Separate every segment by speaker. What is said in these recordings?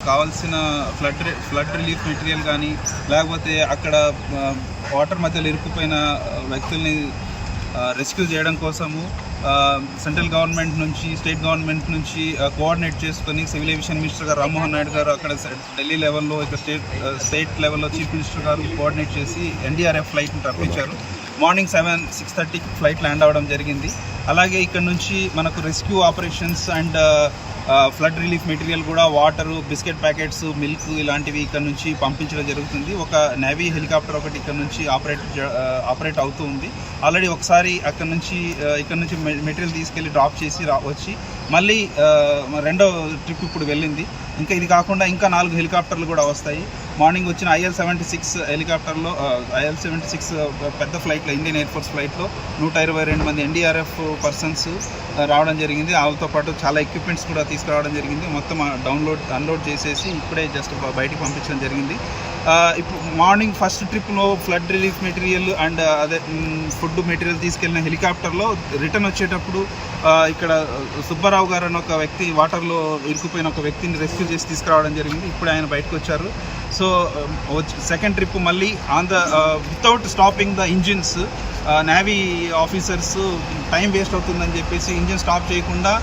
Speaker 1: కావాల్సిన flood relief material కానీ, లేకపోతే అక్కడ వాటర్ మధ్యలో ఇరుక్కుపోయిన వ్యక్తుల్ని రెస్క్యూ చేయడం కోసము సెంట్రల్ గవర్నమెంట్ నుంచి, స్టేట్ గవర్నమెంట్ నుంచి కోఆర్డినేట్ చేసుకొని సివిల్ ఏవియేషన్ మినిస్టర్ గారు రామ్మోహన్ నాయుడు గారు అక్కడ ఢిల్లీ లెవెల్లో, ఇక్కడ స్టేట్ లెవెల్లో చీఫ్ మినిస్టర్ గారు కోఆర్డినేట్ చేసి ఎన్డీఆర్ఎఫ్ ఫ్లైట్ని రప్పించారు. మార్నింగ్ 6:30కి ఫ్లైట్ ల్యాండ్ అవ్వడం జరిగింది. అలాగే ఇక్కడ నుంచి మనకు rescue operations and flood relief material కూడా, వాటరు, బిస్కెట్ ప్యాకెట్స్, మిల్క్ ఇలాంటివి ఇక్కడ నుంచి పంపించడం జరుగుతుంది. ఒక నేవీ హెలికాప్టర్ ఒకటి ఇక్కడ నుంచి ఆపరేట్ అవుతూ ఉంది. ఆల్రెడీ ఒకసారి ఇక్కడ నుంచి మెటీరియల్ తీసుకెళ్ళి డ్రాప్ చేసి వచ్చి మళ్ళీ రెండో ట్రిప్ ఇప్పుడు వెళ్ళింది. ఇది కాకుండా ఇంకా 4 హెలికాప్టర్లు కూడా వస్తాయి. మార్నింగ్ వచ్చిన IL-76 హెలికాప్టర్లో, IL-76 పెద్ద ఫ్లైట్లో, ఇండియన్ ఎయిర్ ఫోర్స్ ఫ్లైట్లో 122 మంది ఎన్డీఆర్ఎఫ్ పర్సన్స్ రావడం జరిగింది. వాళ్ళతో పాటు చాలా ఎక్విప్మెంట్స్ కూడా తీసుకురావడం జరిగింది. మొత్తం అన్లోడ్ చేసేసి ఇప్పుడే జస్ట్ బయటికి పంపించడం జరిగింది. ఇప్పుడు మార్నింగ్ ఫస్ట్ ట్రిప్లో flood relief material and food material తీసుకెళ్లిన హెలికాప్టర్లో రిటర్న్ వచ్చేటప్పుడు ఇక్కడ సుబ్బారావు గారు అని ఒక వ్యక్తి, వాటర్లో ఇరుక్కుపోయిన ఒక వ్యక్తిని రెస్క్యూ చేసి తీసుకురావడం జరిగింది. ఇప్పుడు ఆయన బయటకు వచ్చారు. సో సెకండ్ ట్రిప్ మళ్ళీ without stopping the engines, navy officers time waste అవుతుందని చెప్పేసి ఇంజిన్ స్టాప్ చేయకుండా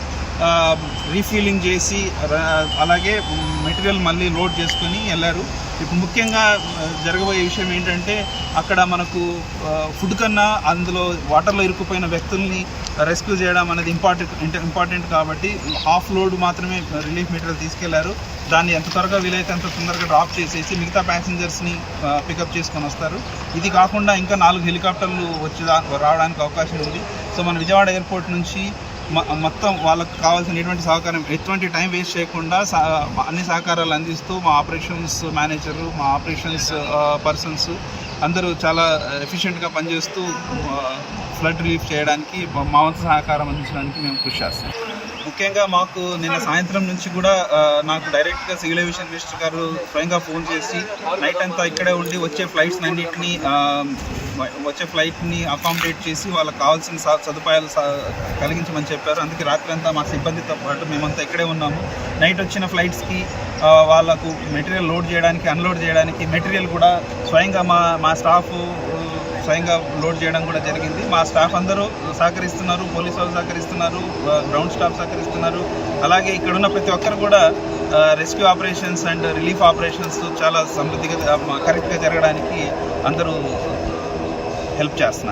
Speaker 1: రీఫీలింగ్ చేసి అలాగే మెటీరియల్ మళ్ళీ లోడ్ చేసుకుని వెళ్ళారు. ఇప్పుడు ముఖ్యంగా జరగబోయే విషయం ఏంటంటే, అక్కడ మనకు ఫుడ్ కన్నా అందులో వాటర్లో ఇరుక్కుపోయిన వ్యక్తుల్ని రెస్క్యూ చేయడం అనేది ఇంపార్టెంట్ కాబట్టి హాఫ్ లోడ్ మాత్రమే రిలీఫ్ మెటీరియల్ తీసుకెళ్లారు. దాన్ని ఎంత త్వరగా వీలైతే అంత తొందరగా డ్రాప్ చేసేసి మిగతా ప్యాసింజర్స్ని పికప్ చేసుకొని వస్తారు. ఇది కాకుండా ఇంకా 4 హెలికాప్టర్లు రావడానికి అవకాశం ఉంది. సో మన విజయవాడ ఎయిర్పోర్ట్ నుంచి మొత్తం వాళ్ళకు కావాల్సిన ఎటువంటి సహకారం, ఎటువంటి టైం వేస్ట్ చేయకుండా అన్ని సహకారాలు అందిస్తూ మా ఆపరేషన్స్ మేనేజరు, మా ఆపరేషన్స్ పర్సన్స్ అందరూ చాలా ఎఫిషియెంట్గా పనిచేస్తూ ఫ్లడ్ రిలీఫ్ చేయడానికి, మా వంతు సహకారం అందించడానికి మేము కృషి చేస్తాం. ముఖ్యంగా మాకు నిన్న సాయంత్రం నుంచి కూడా నాకు డైరెక్ట్గా సివిల్ ఏవియేషన్ మినిస్టర్ గారు స్వయంగా ఫోన్ చేసి నైట్ అంతా ఇక్కడే ఉండి వచ్చే ఫ్లైట్ని అకామిడేట్ చేసి వాళ్ళకి కావాల్సిన సదుపాయాలు కలిగించమని చెప్పారు. అందుకే రాత్రి అంతా మా సిబ్బందితో పాటు మేమంతా ఇక్కడే ఉన్నాము. నైట్ వచ్చిన ఫ్లైట్స్కి వాళ్ళకు మెటీరియల్ లోడ్ చేయడానికి, అన్లోడ్ చేయడానికి మెటీరియల్ కూడా స్వయంగా మా స్టాఫ్ స్వయంగా లోడ్ చేయడం కూడా జరిగింది. మా స్టాఫ్ అందరూ సహకరిస్తున్నారు, పోలీసు వాళ్ళు సహకరిస్తున్నారు, గ్రౌండ్ స్టాఫ్ సహకరిస్తున్నారు. అలాగే ఇక్కడున్న ప్రతి ఒక్కరు కూడా rescue operations and relief operations చాలా సమృద్ధిగా, కరెక్ట్గా జరగడానికి అందరూ హెల్ప్ చేస్తున్నారు.